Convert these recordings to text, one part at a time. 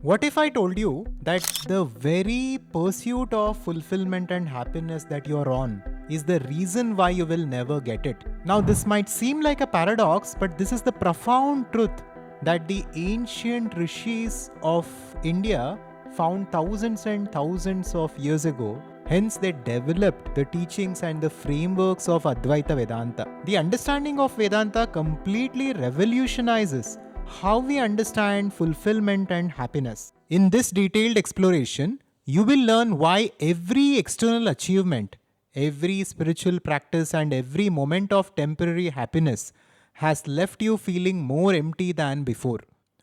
What if I told you that the very pursuit of fulfillment and happiness that you're on is the reason why you will never get it? Now, this might seem like a paradox, but this is the profound truth that the ancient rishis of India found thousands and thousands of years ago. Hence, they developed the teachings and the frameworks of Advaita Vedanta. The understanding of Vedanta completely revolutionizes how we understand fulfillment and happiness. In this detailed exploration, you will learn why every external achievement, every spiritual practice, and every moment of temporary happiness has left you feeling more empty than before.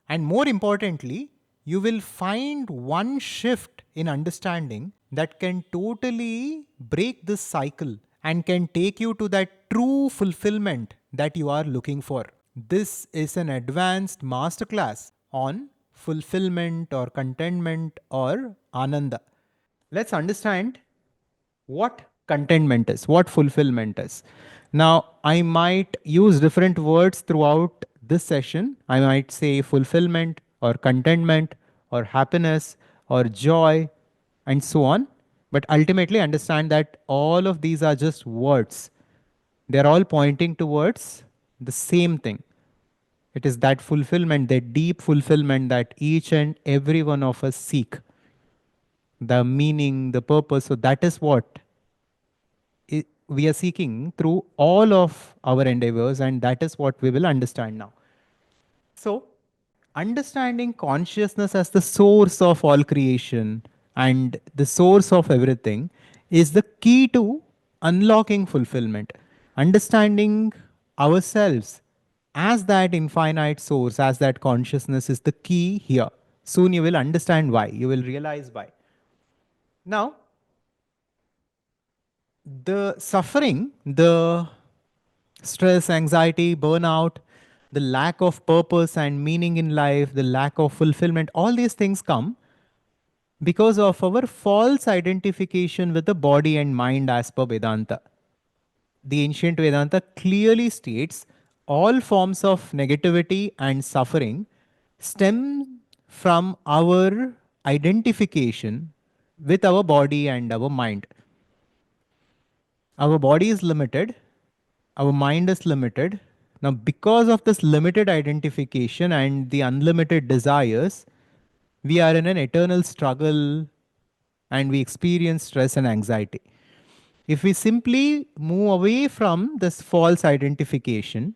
And more importantly, you will find one shift in understanding that can totally break this cycle and can take you to that true fulfillment that you are looking for. This is an advanced masterclass on fulfillment or contentment or Ananda. Let's understand what contentment is, what fulfillment is. Now, I might use different words throughout this session. I might say fulfillment or contentment or happiness or joy and so on. But ultimately, understand that all of these are just words. They're all pointing towards the same thing. It is that fulfillment, that deep fulfillment that each and every one of us seek. The meaning, the purpose. So that is what we are seeking through all of our endeavors, and that is what we will understand now. So, understanding consciousness as the source of all creation and the source of everything is the key to unlocking fulfillment. Understanding ourselves as that infinite source, as that consciousness is the key here. Soon you will understand why, you will realize why. Now, the suffering, the stress, anxiety, burnout, the lack of purpose and meaning in life, the lack of fulfillment, all these things come because of our false identification with the body and mind as per Vedanta. The ancient Vedanta clearly states all forms of negativity and suffering stem from our identification with our body and our mind. Our body is limited, our mind is limited. Now, because of this limited identification and the unlimited desires, we are in an eternal struggle and we experience stress and anxiety. If we simply move away from this false identification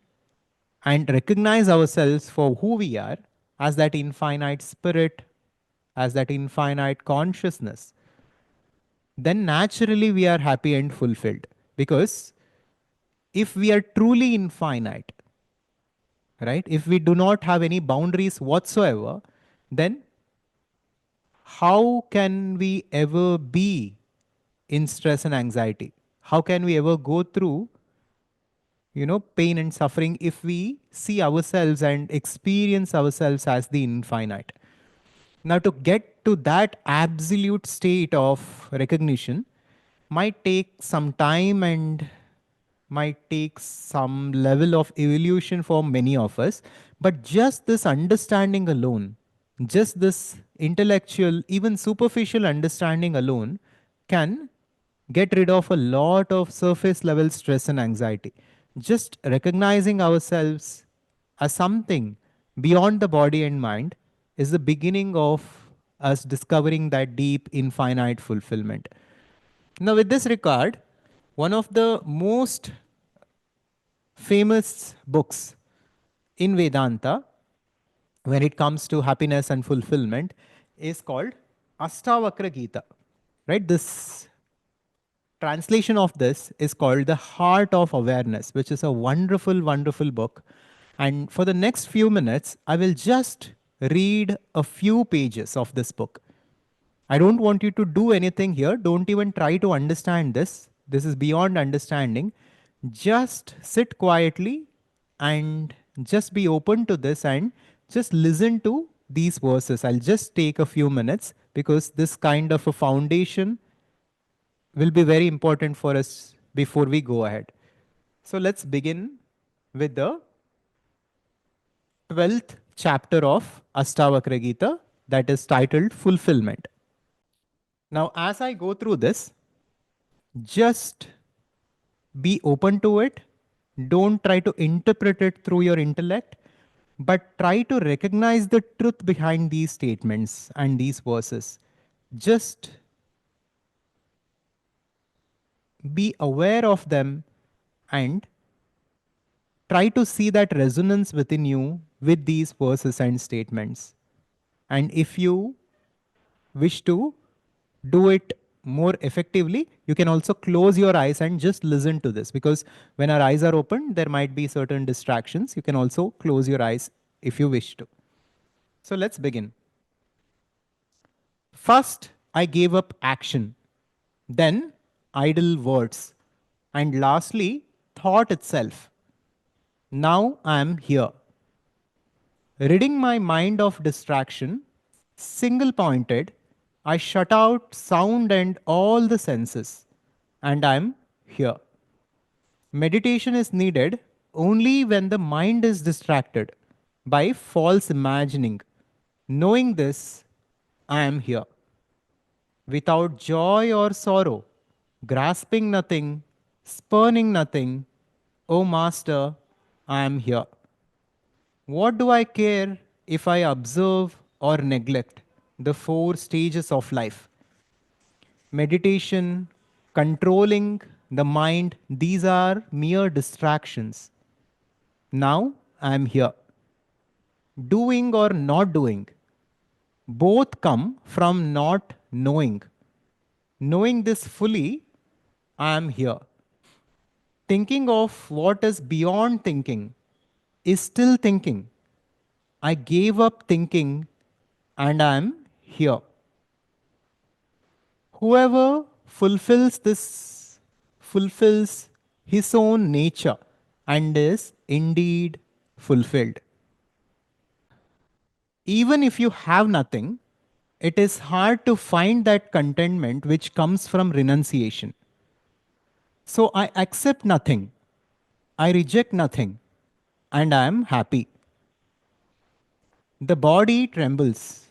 and recognize ourselves for who we are as that infinite spirit, as that infinite consciousness, then naturally we are happy and fulfilled. Because if we are truly infinite, right, if we do not have any boundaries whatsoever, then how can we ever be in stress and anxiety? How can we ever go through, pain and suffering if we see ourselves and experience ourselves as the infinite? Now, to get to that absolute state of recognition might take some time and might take some level of evolution for many of us. But just this understanding alone, just this intellectual, even superficial understanding alone can get rid of a lot of surface level stress and anxiety. Just recognizing ourselves as something beyond the body and mind is the beginning of us discovering that deep, infinite fulfillment. Now, with this regard, one of the most famous books in Vedanta when it comes to happiness and fulfillment is called Ashtavakra Gita. Right? This translation of this is called The Heart of Awareness, which is a wonderful, wonderful book. And for the next few minutes, I will just read a few pages of this book. I don't want you to do anything here. Don't even try to understand this. This is beyond understanding. Just sit quietly and just be open to this and just listen to these verses. I'll just take a few minutes because this kind of a foundation will be very important for us before we go ahead. So let's begin with the 12th chapter of Ashtavakra Gita, that is titled Fulfillment. Now, as I go through this, just be open to it. Don't try to interpret it through your intellect, but try to recognize the truth behind these statements and these verses. Just be aware of them and try to see that resonance within you with these verses and statements. And if you wish to do it more effectively, you can also close your eyes and just listen to this, because when our eyes are open, there might be certain distractions. You can also close your eyes if you wish to. So let's begin. First, I gave up action, then idle words, and lastly, thought itself. Now I am here, ridding my mind of distraction, single pointed. I shut out sound and all the senses, and I am here. Meditation is needed only when the mind is distracted by false imagining. Knowing this, I am here. Without joy or sorrow, grasping nothing, spurning nothing, O Master, I am here. What do I care if I observe or neglect the four stages of life? Meditation, controlling the mind, these are mere distractions. Now I am here. Doing or not doing, both come from not knowing. Knowing this fully, I am here. Thinking of what is beyond thinking is still thinking. I gave up thinking and I am here. Whoever fulfills this fulfills his own nature and is indeed fulfilled. Even if you have nothing, it is hard to find that contentment which comes from renunciation. So I accept nothing, I reject nothing, and I am happy. The body trembles,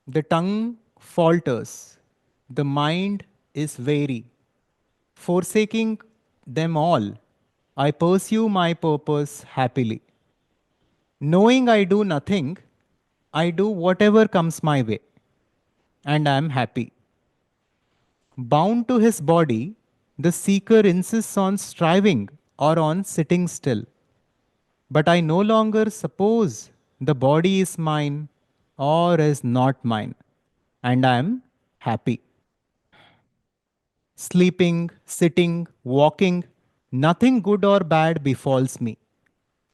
the tongue falters, the mind is weary. Forsaking them all, I pursue my purpose happily. Knowing I do nothing, I do whatever comes my way, and I am happy. Bound to his body, the seeker insists on striving or on sitting still. But I no longer suppose the body is mine or is not mine, and I am happy. Sleeping, sitting, walking, nothing good or bad befalls me.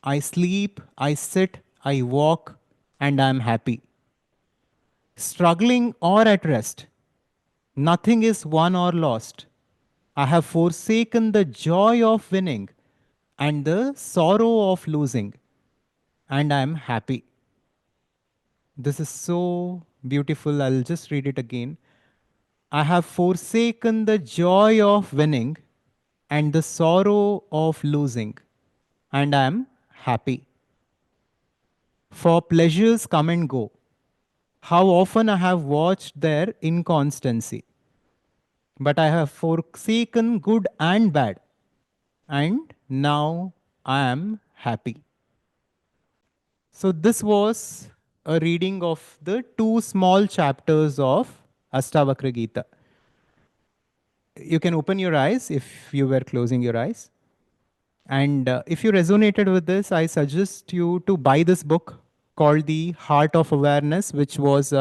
I sleep, I sit, I walk, and I am happy. Struggling or at rest, nothing is won or lost. I have forsaken the joy of winning and the sorrow of losing, and I am happy. This is so beautiful. I'll just read it again. I have forsaken the joy of winning and the sorrow of losing, and I am happy. For pleasures come and go. How often I have watched their inconstancy. But I have forsaken good and bad, and now I am happy. So, this was a reading of the two small chapters of Ashtavakra Gita. You can open your eyes if you were closing your eyes. And if you resonated with this, I suggest you to buy this book called The Heart of Awareness, which was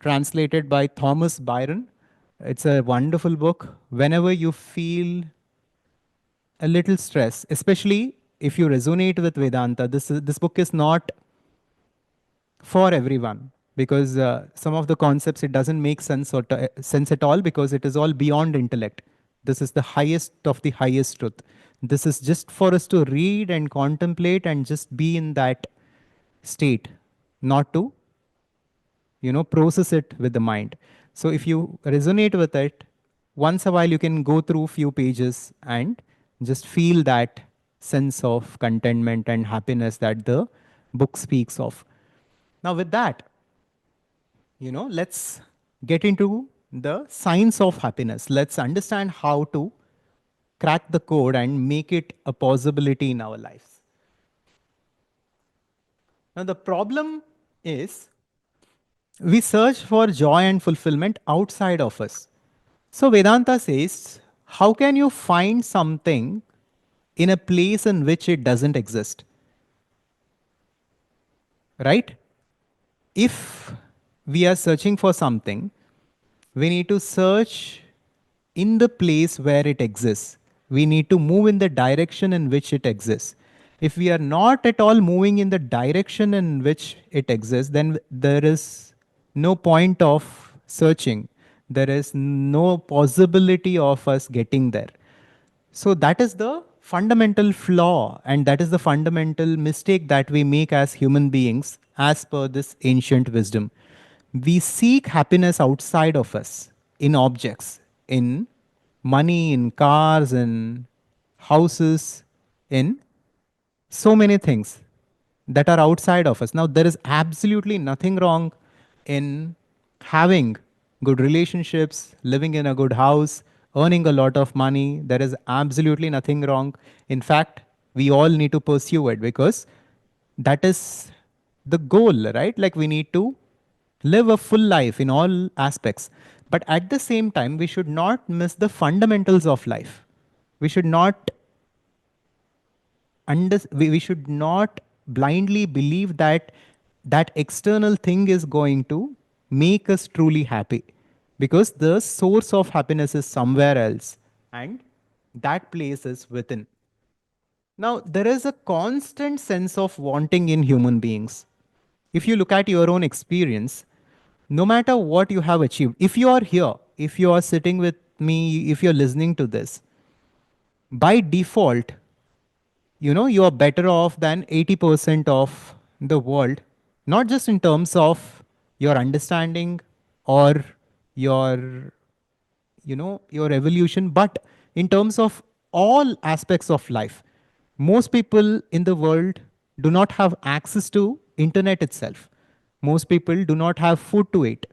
translated by Thomas Byron. It's a wonderful book. Whenever you feel a little stress, especially if you resonate with Vedanta, this book is not for everyone, because some of the concepts, it doesn't make sense at all, because it is all beyond intellect. This is the highest of the highest truth. This is just for us to read and contemplate and just be in that state, not to process it with the mind. So if you resonate with it, once a while you can go through few pages and just feel that sense of contentment and happiness that the book speaks of. Now with that, let's get into the science of happiness. Let's understand how to crack the code and make it a possibility in our lives. Now, the problem is we search for joy and fulfillment outside of us. So, Vedanta says, how can you find something in a place in which it doesn't exist? Right? If we are searching for something, we need to search in the place where it exists. We need to move in the direction in which it exists. If we are not at all moving in the direction in which it exists, then there is no point of searching. There is no possibility of us getting there. So that is the fundamental flaw, and that is the fundamental mistake that we make as human beings, as per this ancient wisdom. We seek happiness outside of us, in objects, in money, in cars, in houses, in so many things that are outside of us. Now, there is absolutely nothing wrong in having good relationships, living in a good house, earning a lot of money. There is absolutely nothing wrong. In fact, we all need to pursue it because that is the goal, right? Like we need to live a full life in all aspects. But at the same time, we should not miss the fundamentals of life. We should not we should not blindly believe that that external thing is going to make us truly happy, because the source of happiness is somewhere else, and that place is within. Now, there is a constant sense of wanting in human beings. If you look at your own experience, no matter what you have achieved, if you are here, if you are sitting with me, if you're listening to this, by default, you are better off than 80% of the world, not just in terms of your understanding or your your evolution, but in terms of all aspects of life. Most people in the world do not have access to internet itself. Most people do not have food to eat.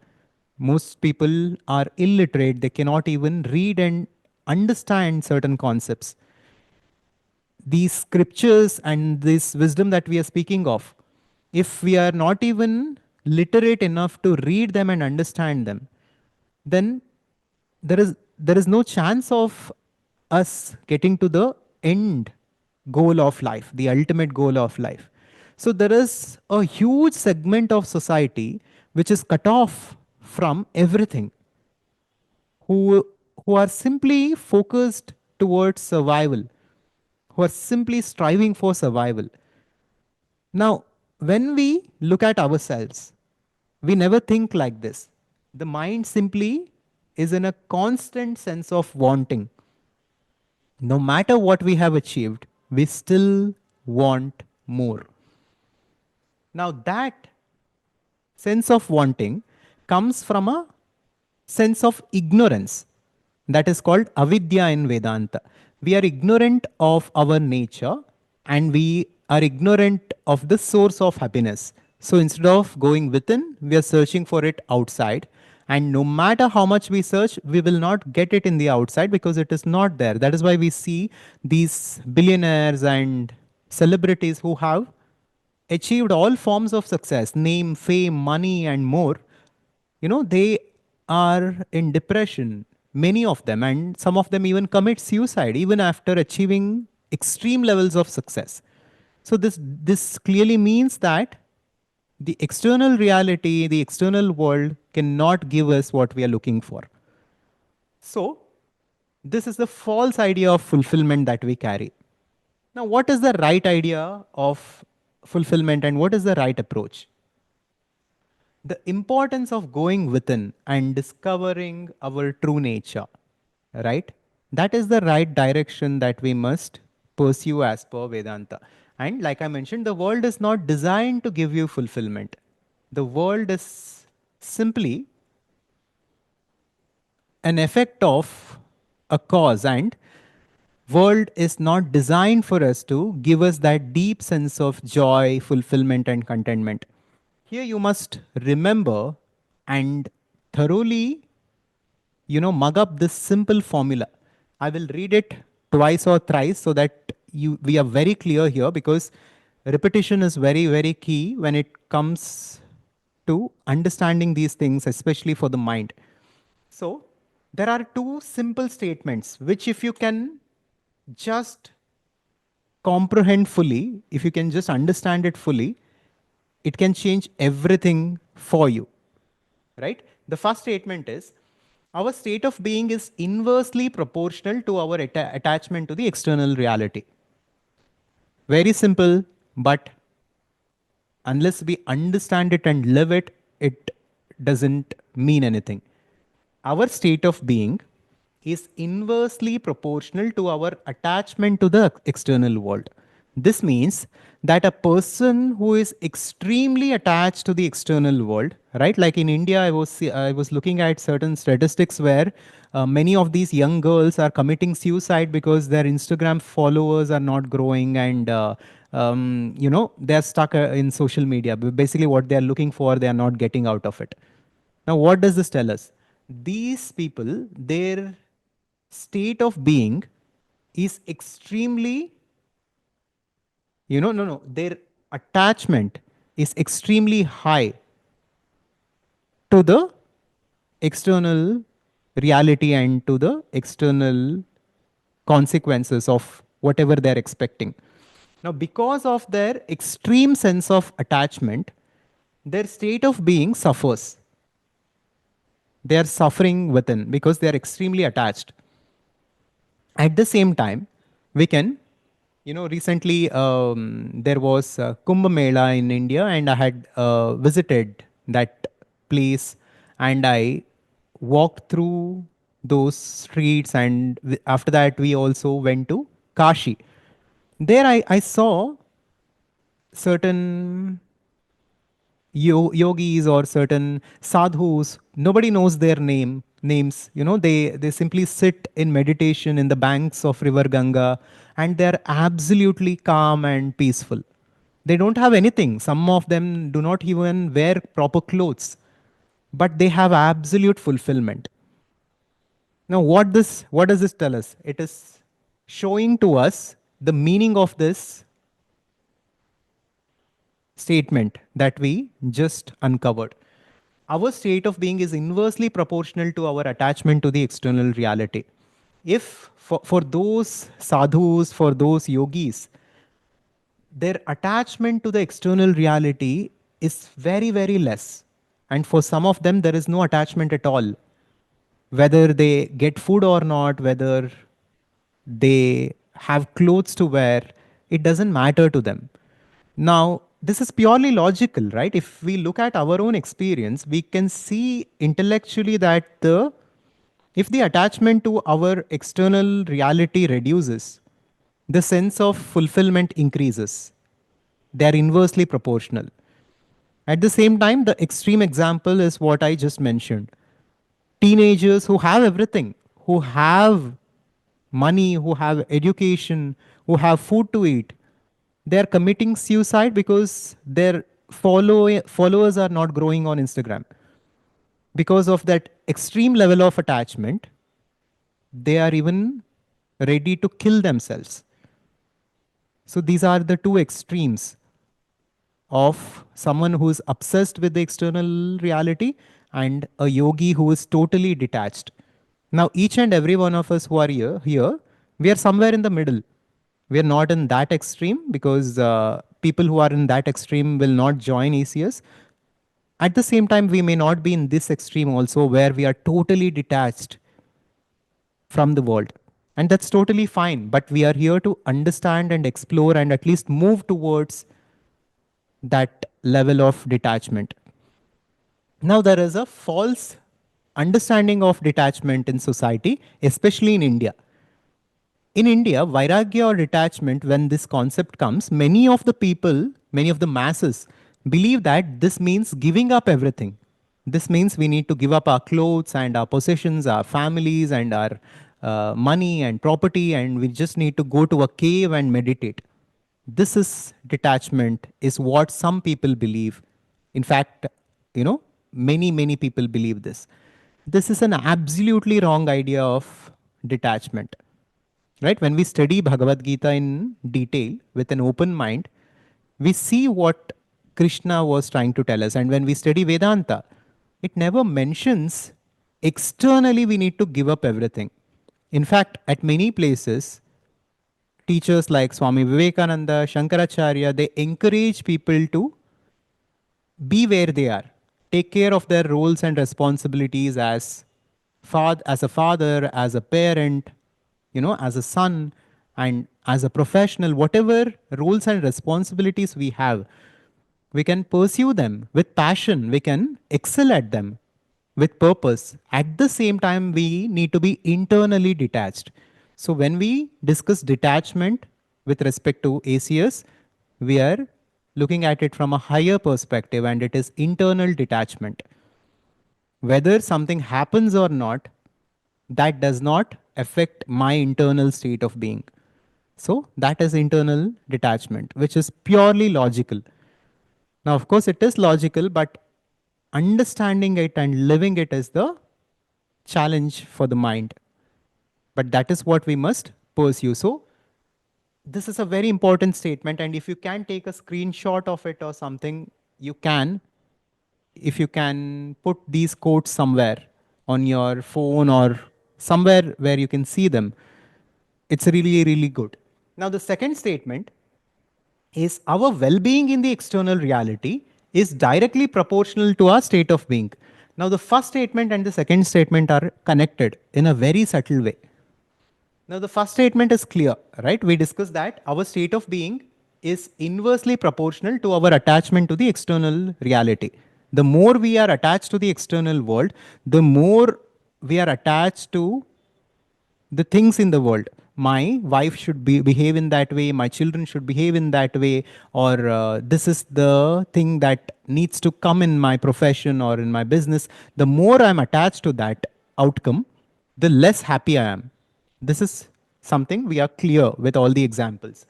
Most people are illiterate. They cannot even read and understand certain concepts. These scriptures and this wisdom that we are speaking of, if we are not even literate enough to read them and understand them, then there is no chance of us getting to the end goal of life, the ultimate goal of life. So there is a huge segment of society which is cut off from everything, who who are simply focused towards survival, who are simply striving for survival. Now, when we look at ourselves, we never think like this. The mind simply is in a constant sense of wanting. No matter what we have achieved, we still want more. Now, that sense of wanting comes from a sense of ignorance that is called avidya in Vedanta. We are ignorant of our nature, and we are ignorant of the source of happiness. So instead of going within, we are searching for it outside. And no matter how much we search, we will not get it in the outside because it is not there. That is why we see these billionaires and celebrities who have achieved all forms of success, name, fame, money, and more. They are in depression, many of them, and some of them even commit suicide even after achieving extreme levels of success. So this clearly means that the external reality, the external world cannot give us what we are looking for. So this is the false idea of fulfillment that we carry. Now, what is the right idea of fulfillment and what is the right approach? The importance of going within and discovering our true nature, right? That is the right direction that we must pursue as per Vedanta. And like I mentioned, the world is not designed to give you fulfillment. The world is simply an effect of a cause, and world is not designed for us to give us that deep sense of joy, fulfillment, and contentment. Here you must remember and thoroughly, mug up this simple formula. I will read it twice or thrice so that we are very clear here, because repetition is very, very key when it comes to understanding these things, especially for the mind. So, there are two simple statements which, if you can just comprehend fully, if you can just understand it fully, it can change everything for you, right? The first statement is, our state of being is inversely proportional to our attachment to the external reality. Very simple, but unless we understand it and live it, it doesn't mean anything. Our state of being is inversely proportional to our attachment to the external world. This means that a person who is extremely attached to the external world, right? Like in India, I was looking at certain statistics where many of these young girls are committing suicide because their Instagram followers are not growing, and they're stuck in social media. Basically, what they're looking for, they are not getting out of it. Now, what does this tell us? These people, their state of being is extremely, no, their attachment is extremely high to the external reality and to the external consequences of whatever they're expecting. Now, because of their extreme sense of attachment, their state of being suffers. They are suffering within because they are extremely attached. At the same time, we can, recently there was Kumbh Mela in India, and I had visited that place, and I walked through those streets, and after that, we also went to Kashi. There, I saw certain yogis or certain sadhus. Nobody knows their names. They simply sit in meditation in the banks of river Ganga, and they're absolutely calm and peaceful. They don't have anything. Some of them do not even wear proper clothes, but they have absolute fulfillment. Now, what does this tell us? It is showing to us the meaning of this statement that we just uncovered. Our state of being is inversely proportional to our attachment to the external reality. If for those sadhus, for those yogis, their attachment to the external reality is very, very less. And for some of them, there is no attachment at all. Whether they get food or not, whether they have clothes to wear, it doesn't matter to them. Now, this is purely logical, right? If we look at our own experience, we can see intellectually that if the attachment to our external reality reduces, the sense of fulfillment increases. They are inversely proportional. At the same time, the extreme example is what I just mentioned. Teenagers who have everything, who have money, who have education, who have food to eat, they are committing suicide because their followers are not growing on Instagram. Because of that extreme level of attachment, they are even ready to kill themselves. So these are the two extremes of someone who is obsessed with the external reality and a yogi who is totally detached. Now, each and every one of us who are here, we are somewhere in the middle. We are not in that extreme, because people who are in that extreme will not join ECS. At the same time, we may not be in this extreme also, where we are totally detached from the world. And that's totally fine. But we are here to understand and explore and at least move towards that level of detachment. Now, there is a false understanding of detachment in society, especially in India. In India, vairagya or detachment, when this concept comes, many of the people, many of the masses believe that this means giving up everything. This means we need to give up our clothes and our possessions, our families and our money and property, and we just need to go to a cave and meditate. This is detachment, is what some people believe. In fact, you know, Many people believe this. This is an absolutely wrong idea of detachment. Right? When we study Bhagavad Gita in detail with an open mind, we see what Krishna was trying to tell us. And when we study Vedanta, it never mentions externally we need to give up everything. In fact, at many places, teachers like Swami Vivekananda, Shankaracharya, they encourage people to be where they are, take care of their roles and responsibilities as as a father, as a parent, as a son, and as a professional. Whatever roles and responsibilities we have, we can pursue them with passion, we can excel at them with purpose. At the same time, we need to be internally detached. So when we discuss detachment with respect to ACS, we are looking at it from a higher perspective, and it is internal detachment. Whether something happens or not, that does not affect my internal state of being. So that is internal detachment, which is purely logical. Now, of course, it is logical, but understanding it and living it is the challenge for the mind. But that is what we must pursue. So, this is a very important statement. And if you can take a screenshot of it or something, you can. If you can put these quotes somewhere on your phone or somewhere where you can see them, it's really good. Now, the second statement is our well being in the external reality is directly proportional to our state of being. Now, the first statement and the second statement are connected in a very subtle way. Now, the first statement is clear, right? We discussed that our state of being is inversely proportional to our attachment to the external reality. The more we are attached to the external world, the more we are attached to the things in the world. My wife should behave in that way, my children should behave in that way, or this is the thing that needs to come in my profession or in my business. The more I'm attached to that outcome, the less happy I am. This is something we are clear with all the examples.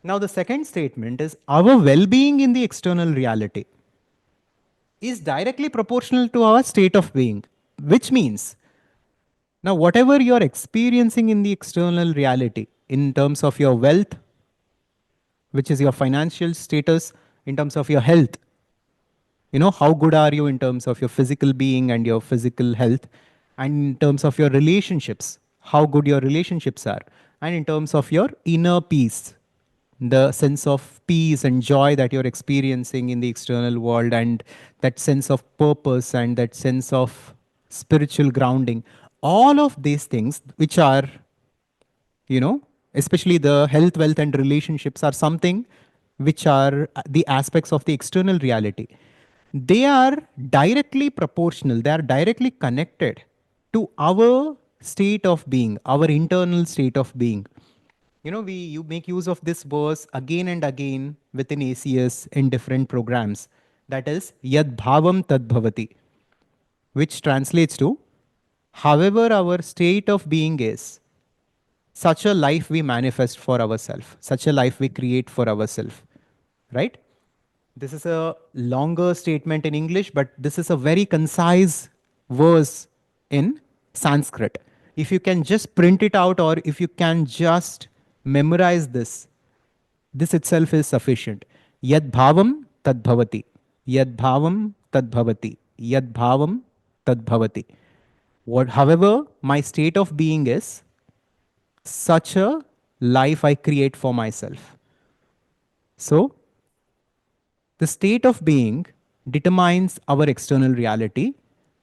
Now, the second statement is our well being in the external reality is directly proportional to our state of being, which means now, whatever you're experiencing in the external reality, in terms of your wealth, which is your financial status, in terms of your health, how good are you in terms of your physical being and your physical health, and in terms of your relationships, how good your relationships are, and in terms of your inner peace, the sense of peace and joy that you're experiencing in the external world, and that sense of purpose and that sense of spiritual grounding. All of these things, which are, especially the health, wealth, and relationships, are something which are the aspects of the external reality. They are directly proportional, they are directly connected to our state of being, our internal state of being. You make use of this verse again and again within ACS in different programs. That is, Yad Bhavam Tad Bhavati, which translates to, however our state of being is, such a life we manifest for ourselves, such a life we create for ourselves, right? This is a longer statement in English, but this is a very concise verse in Sanskrit. If you can just print it out, or if you can just memorize this, this itself is sufficient. Yad bhavam tad bhavati. Yad bhavam tad bhavati. Yad bhavam tad bhavati. However my state of being is, such a life I create for myself. So, the state of being determines our external reality.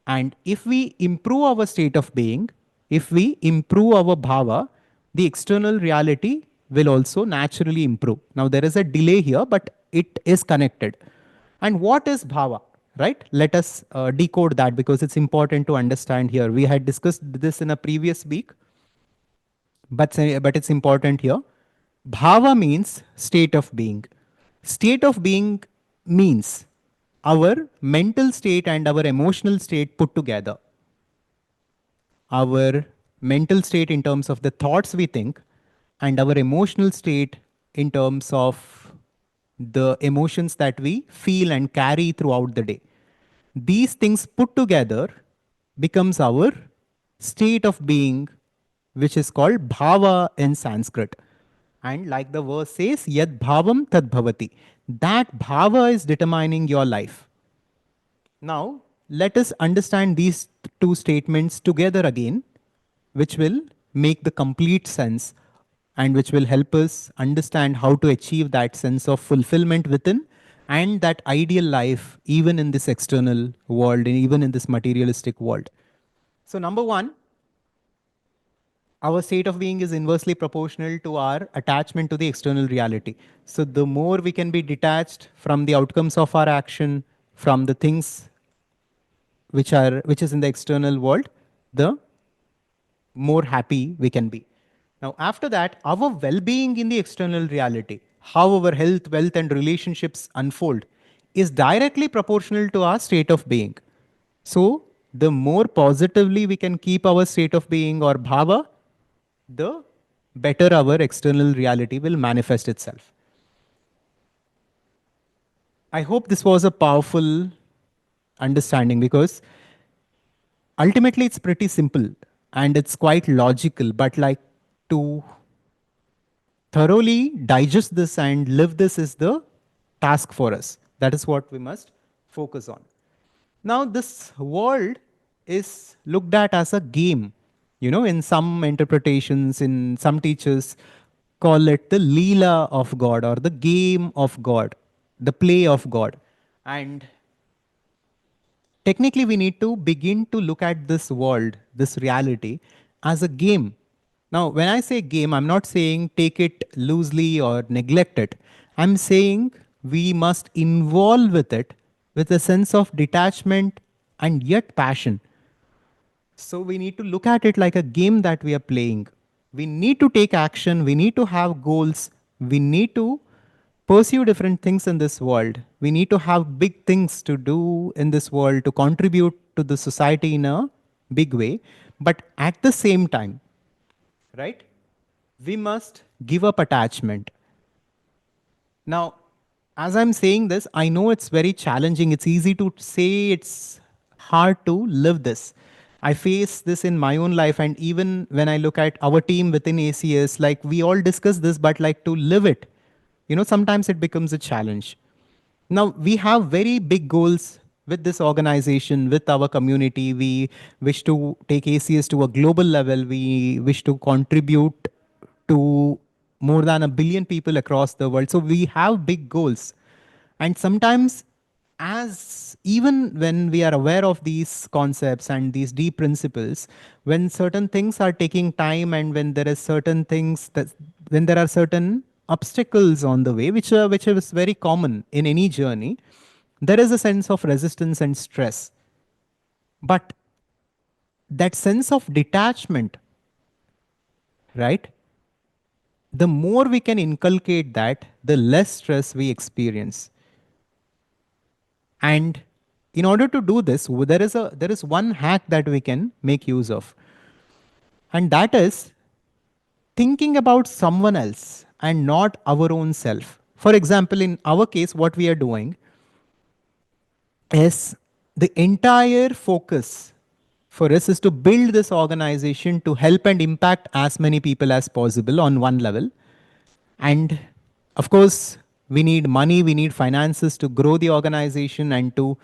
And if we improve our state of being, if we improve our bhava, the external reality will also naturally improve. Now, there is a delay here, but it is connected. And what is bhava? Right? Let us decode that, because it's important to understand here. We had discussed this in a previous week, but it's important here. Bhava means state of being. State of being means our mental state and our emotional state put together. Our mental state in terms of the thoughts we think, and our emotional state in terms of the emotions that we feel and carry throughout the day. These things put together becomes our state of being, which is called bhava in Sanskrit. And like the verse says, yad bhavam tad bhavati. That bhava is determining your life. Now, let us understand these two statements together again, which will make the complete sense and which will help us understand how to achieve that sense of fulfillment within and that ideal life, even in this external world and even in this materialistic world. So, number one, our state of being is inversely proportional to our attachment to the external reality. So, the more we can be detached from the outcomes of our action, from the things which is in the external world, the more happy we can be. Now, after that, our well-being in the external reality, how our health, wealth, and relationships unfold, is directly proportional to our state of being. So, the more positively we can keep our state of being or bhava, the better our external reality will manifest itself. I hope this was a powerful understanding because ultimately it's pretty simple and it's quite logical, but like to thoroughly digest this and live this is the task for us. That is what we must focus on. Now, this world is looked at as a game. You know, in some interpretations, in some teachers call it the Leela of God or the game of God, the play of God. And technically, we need to begin to look at this world, this reality, as a game. Now, when I say game, I'm not saying take it loosely or neglect it. I'm saying we must involve with it with a sense of detachment and yet passion. So, we need to look at it like a game that we are playing. We need to take action, we need to have goals, we need to pursue different things in this world. We need to have big things to do in this world to contribute to the society in a big way. But at the same time, right, we must give up attachment. Now, as I'm saying this, I know it's very challenging. It's easy to say, it's hard to live this. I face this in my own life, and even when I look at our team within ACS, like we all discuss this, but like to live it, you know, sometimes it becomes a challenge. Now, we have very big goals with this organization, with our community. We wish to take ACS to a global level. We wish to contribute to more than a billion people across the world. So we have big goals. And sometimes, as even when we are aware of these concepts and these deep principles, when certain things are taking time and when there is certain things that when there are certain obstacles on the way, which is very common in any journey, there is a sense of resistance and stress. But that sense of detachment, right? The more we can inculcate that, the less stress we experience. And in order to do this, there is one hack that we can make use of. And that is thinking about someone else and not our own self. For example, in our case, what we are doing is the entire focus for us is to build this organization to help and impact as many people as possible on one level. And of course, we need money, we need finances to grow the organization and to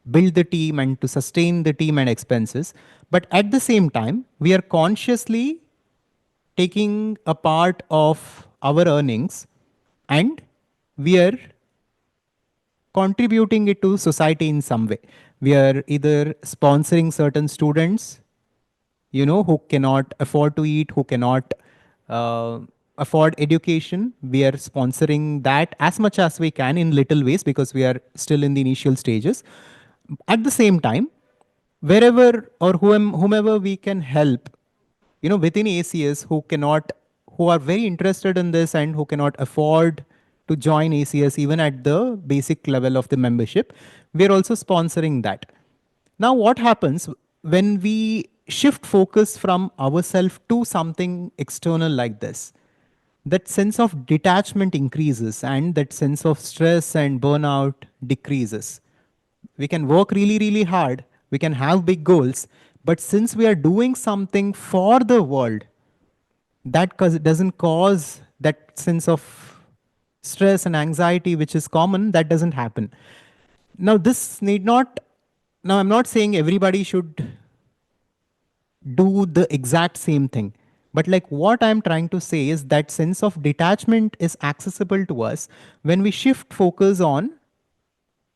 build the team and to sustain the team and expenses. But at the same time, we are consciously taking a part of our earnings and we are contributing it to society in some way. We are either sponsoring certain students, you know, who cannot afford to eat, who cannot uh, afford education. We are sponsoring that as much as we can in little ways because we are still in the initial stages. At the same time, wherever or whomever we can help, you know, within ACS who are very interested in this and who cannot afford to join ACS even at the basic level of the membership, we are also sponsoring that. Now, what happens when we shift focus from ourselves to something external like this? That sense of detachment increases and that sense of stress and burnout decreases. We can work really, really hard. We can have big goals. But since we are doing something for the world, that doesn't cause that sense of stress and anxiety, which is common, that doesn't happen. Now, this need not, now I'm not saying everybody should do the exact same thing. But like what I'm trying to say is that sense of detachment is accessible to us when we shift focus on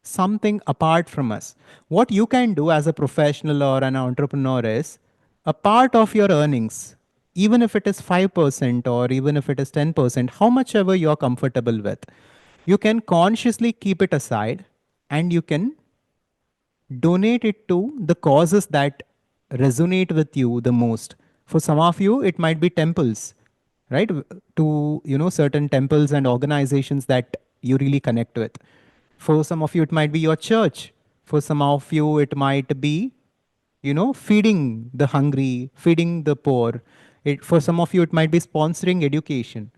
something apart from us. What you can do as a professional or an entrepreneur is a part of your earnings, even if it is 5% or even if it is 10%, how much ever you're comfortable with, you can consciously keep it aside and you can donate it to the causes that resonate with you the most. For some of you it might be temples, right? To certain temples and organizations that you really connect with. For some of you it might be your church. For some of you it might be feeding the hungry, feeding the poor. For some of you it might be sponsoring education.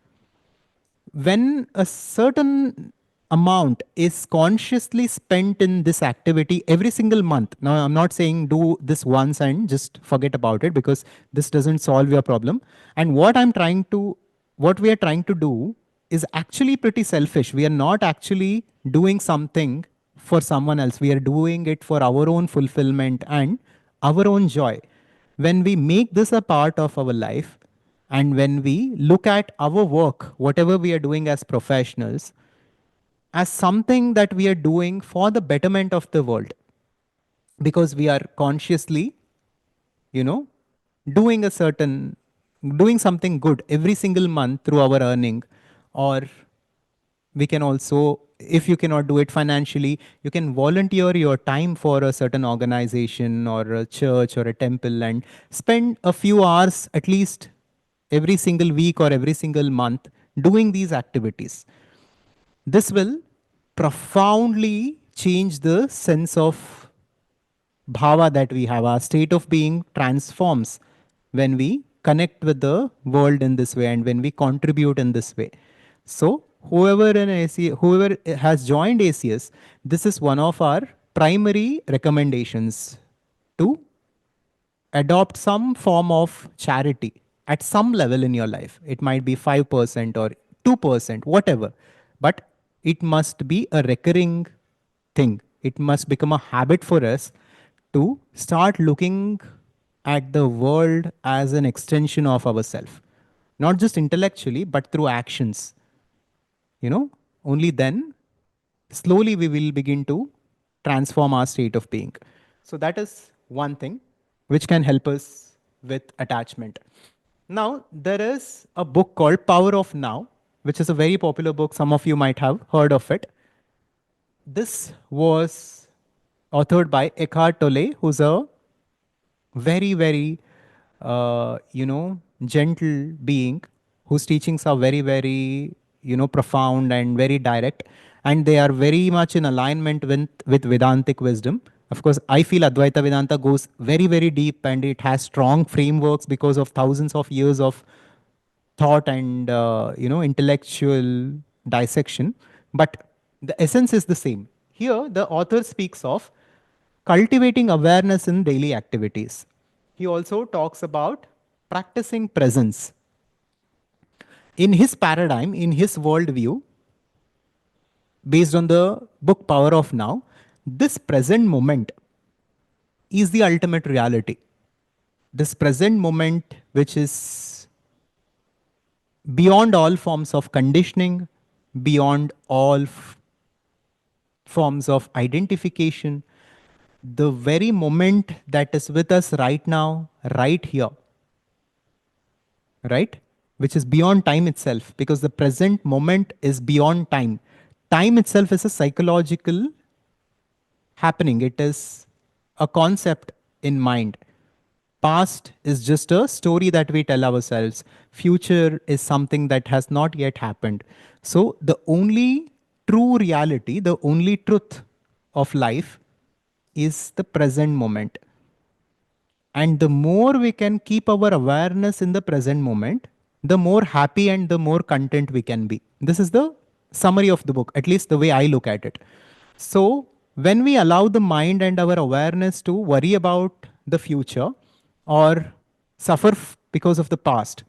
When a certain amount is consciously spent in this activity every single month, now I'm not saying do this once and just forget about it, because this doesn't solve your problem. And what we are trying to do is actually pretty selfish. We are not actually doing something for someone else. We are doing it for our own fulfillment and our own joy. When we make this a part of our life, and when we look at our work, whatever we are doing as professionals, as something that we are doing for the betterment of the world, because we are consciously, you know, doing a certain, doing something good every single month through our earning, or we can also, if you cannot do it financially, you can volunteer your time for a certain organization or a church or a temple and spend a few hours at least every single week or every single month doing these activities. This will profoundly change the sense of bhava that we have. Our state of being transforms when we connect with the world in this way and when we contribute in this way. So, whoever has joined ACS, this is one of our primary recommendations to adopt some form of charity at some level in your life. It might be 5% or 2%, whatever. But it must be a recurring thing. It must become a habit for us to start looking at the world as an extension of ourselves, not just intellectually, but through actions. Only then slowly we will begin to transform our state of being. So that is one thing which can help us with attachment. Now, there is a book called Power of Now, which is a very popular book. Some of you might have heard of it. This was authored by Eckhart Tolle, who's a very, very, gentle being whose teachings are very, very, profound and very direct. And they are very much in alignment with Vedantic wisdom. Of course, I feel Advaita Vedanta goes very, very deep and it has strong frameworks because of thousands of years of thought and, intellectual dissection. But the essence is the same. Here, the author speaks of cultivating awareness in daily activities. He also talks about practicing presence. In his paradigm, in his worldview, based on the book Power of Now, this present moment is the ultimate reality. This present moment, which is beyond all forms of conditioning, beyond all forms of identification, the very moment that is with us right now, right here, right? Which is beyond time itself, because the present moment is beyond time. Time itself is a psychological happening, it is a concept in mind. Past is just a story that we tell ourselves, future is something that has not yet happened. So, the only true reality, the only truth of life is the present moment. And the more we can keep our awareness in the present moment, the more happy and the more content we can be. This is the summary of the book, at least the way I look at it. So, when we allow the mind and our awareness to worry about the future or suffer because of the past,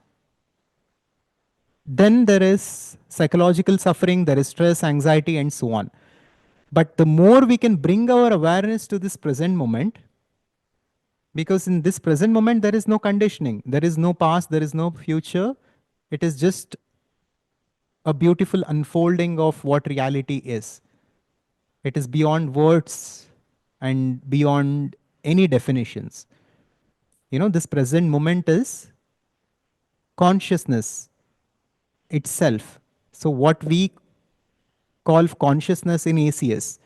then there is psychological suffering, there is stress, anxiety, and so on. But the more we can bring our awareness to this present moment, because in this present moment, there is no conditioning, there is no past, there is no future. It is just a beautiful unfolding of what reality is. It is beyond words and beyond any definitions. This present moment is consciousness itself. So, what we call consciousness in ACS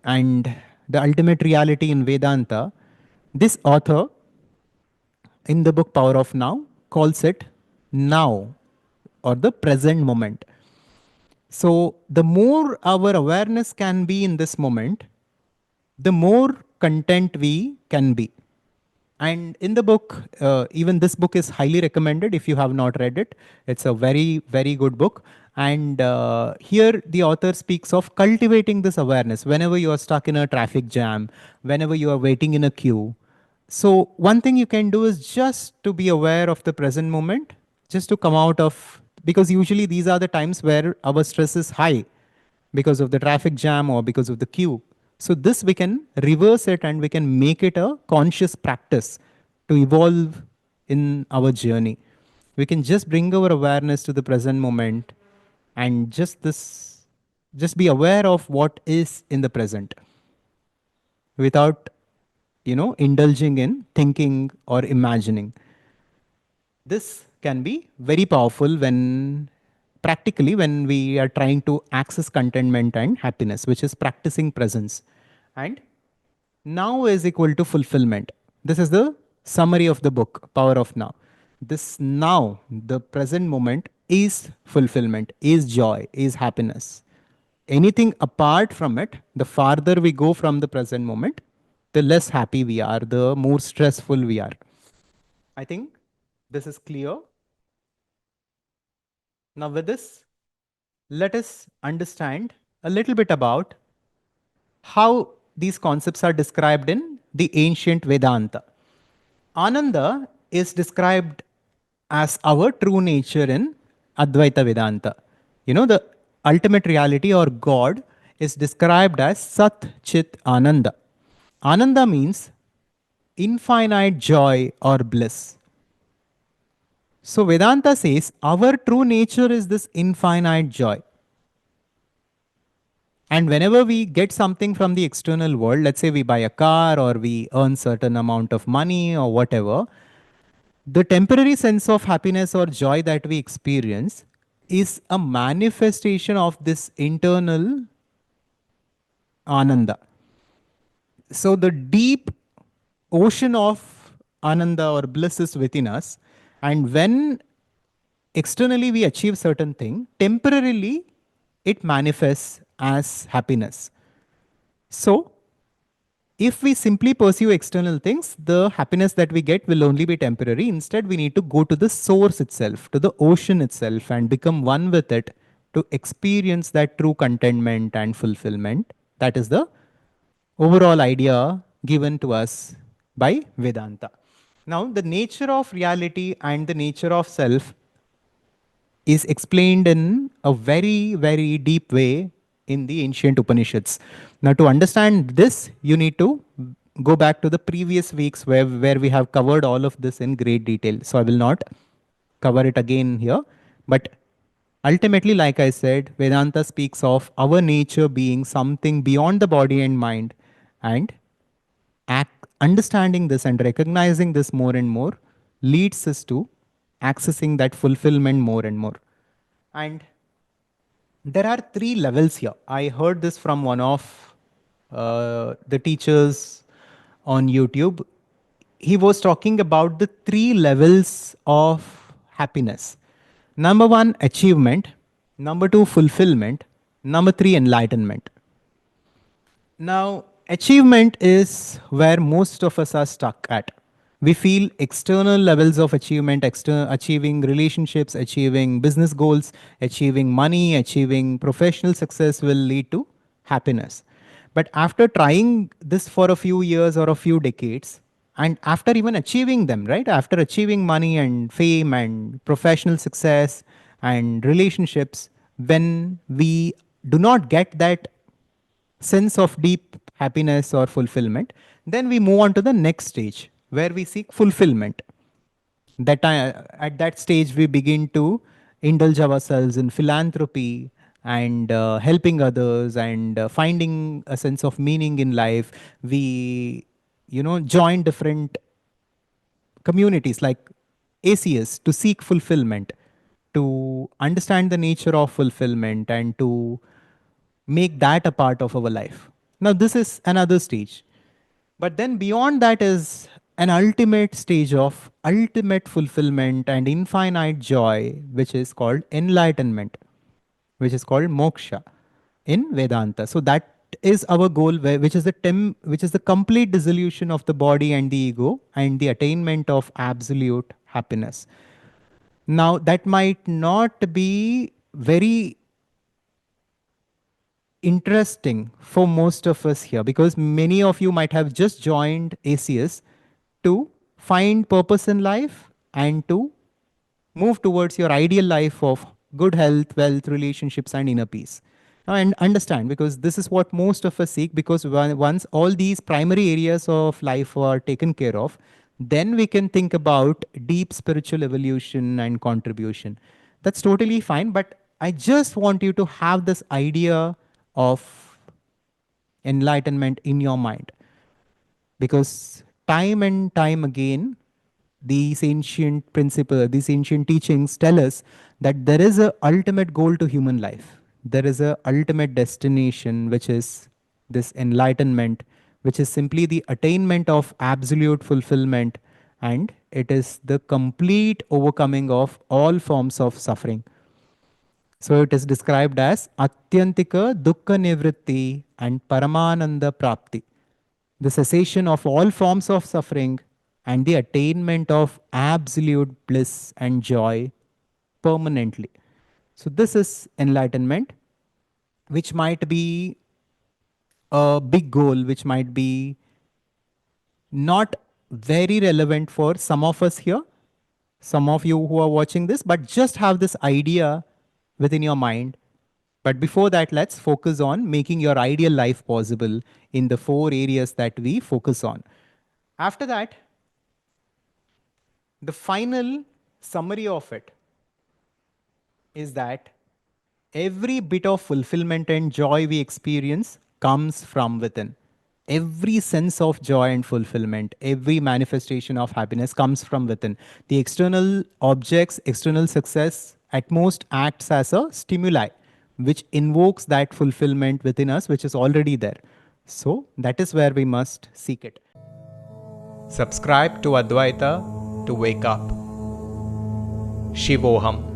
and the ultimate reality in Vedanta, this author in the book Power of Now calls it now or the present moment. So, the more our awareness can be in this moment, the more content we can be. And in the book, even this book is highly recommended if you have not read it. It's a very, very good book. And here the author speaks of cultivating this awareness whenever you are stuck in a traffic jam, whenever you are waiting in a queue. So, one thing you can do is just to be aware of the present moment, just to come out of, because usually these are the times where our stress is high because of the traffic jam or because of the queue. So this we can reverse it and we can make it a conscious practice to evolve in our journey. We can just bring our awareness to the present moment and just be aware of what is in the present without indulging in thinking or imagining. This can be very powerful when practically when we are trying to access contentment and happiness, which is practicing presence. And now is equal to fulfillment. This is the summary of the book, Power of Now. This now, the present moment, is fulfillment, is joy, is happiness. Anything apart from it, the farther we go from the present moment, the less happy we are, the more stressful we are. I think this is clear. Now, with this, let us understand a little bit about how these concepts are described in the ancient Vedanta. Ananda is described as our true nature in Advaita Vedanta. The ultimate reality or God is described as Sat Chit Ananda. Ananda means infinite joy or bliss. So Vedanta says our true nature is this infinite joy. And whenever we get something from the external world, let's say we buy a car or we earn certain amount of money or whatever, the temporary sense of happiness or joy that we experience is a manifestation of this internal Ananda. So the deep ocean of Ananda or bliss is within us. And when externally we achieve certain thing, temporarily it manifests as happiness. So if we simply pursue external things, the happiness that we get will only be temporary. Instead, we need to go to the source itself, to the ocean itself, and become one with it to experience that true contentment and fulfillment. That is the overall idea given to us by Vedanta. Now, the nature of reality and the nature of self is explained in a very, very deep way in the ancient Upanishads. Now, to understand this, you need to go back to the previous weeks where we have covered all of this in great detail. So, I will not cover it again here. But ultimately, like I said, Vedanta speaks of our nature being something beyond the body and mind. And understanding this and recognizing this more and more leads us to accessing that fulfillment more and more. And there are three levels here. I heard this from one of the teachers on YouTube. He was talking about the three levels of happiness. Number one, achievement. Number two, fulfillment. Number three, enlightenment. Now, achievement is where most of us are stuck at. We feel external levels of achievement, achieving relationships, achieving business goals, achieving money, achieving professional success will lead to happiness. But after trying this for a few years or a few decades, and after even achieving them, right? After achieving money and fame and professional success and relationships, when we do not get that sense of deep happiness or fulfillment, then we move on to the next stage where we seek fulfillment. At that stage we begin to indulge ourselves in philanthropy and helping others and finding a sense of meaning in life. We join different communities like ACS to seek fulfillment, to understand the nature of fulfillment and to make that a part of our life. Now this is another stage, but then beyond that is an ultimate stage of ultimate fulfillment and infinite joy, which is called enlightenment, which is called moksha in Vedanta. So that is our goal, which is the complete dissolution of the body and the ego and the attainment of absolute happiness. Now that might not be very interesting for most of us here because many of you might have just joined ACS to find purpose in life and to move towards your ideal life of good health, wealth, relationships, and inner peace. Now, and understand, because this is what most of us seek, because once all these primary areas of life are taken care of, then we can think about deep spiritual evolution and contribution. That's totally fine, but I just want you to have this idea of enlightenment in your mind, because time and time again these ancient principles, these ancient teachings tell us that there is a ultimate goal to human life. There is a ultimate destination, which is this enlightenment, which is simply the attainment of absolute fulfillment, and it is the complete overcoming of all forms of suffering. So it is described as Atyantika Dukkha Nivritti and Paramananda Prapti, the cessation of all forms of suffering and the attainment of absolute bliss and joy permanently. So, this is enlightenment, which might be a big goal, which might be not very relevant for some of us here, some of you who are watching this, but just have this idea within your mind. But before that, let's focus on making your ideal life possible in the 4 areas that we focus on. After that, the final summary of it is that every bit of fulfillment and joy we experience comes from within. Every sense of joy and fulfillment, every manifestation of happiness comes from within. The external objects, external success at most acts as a stimuli which invokes that fulfillment within us, which is already there. So that is where we must seek it. Subscribe to Adhvaitha to wake up. Shivoham.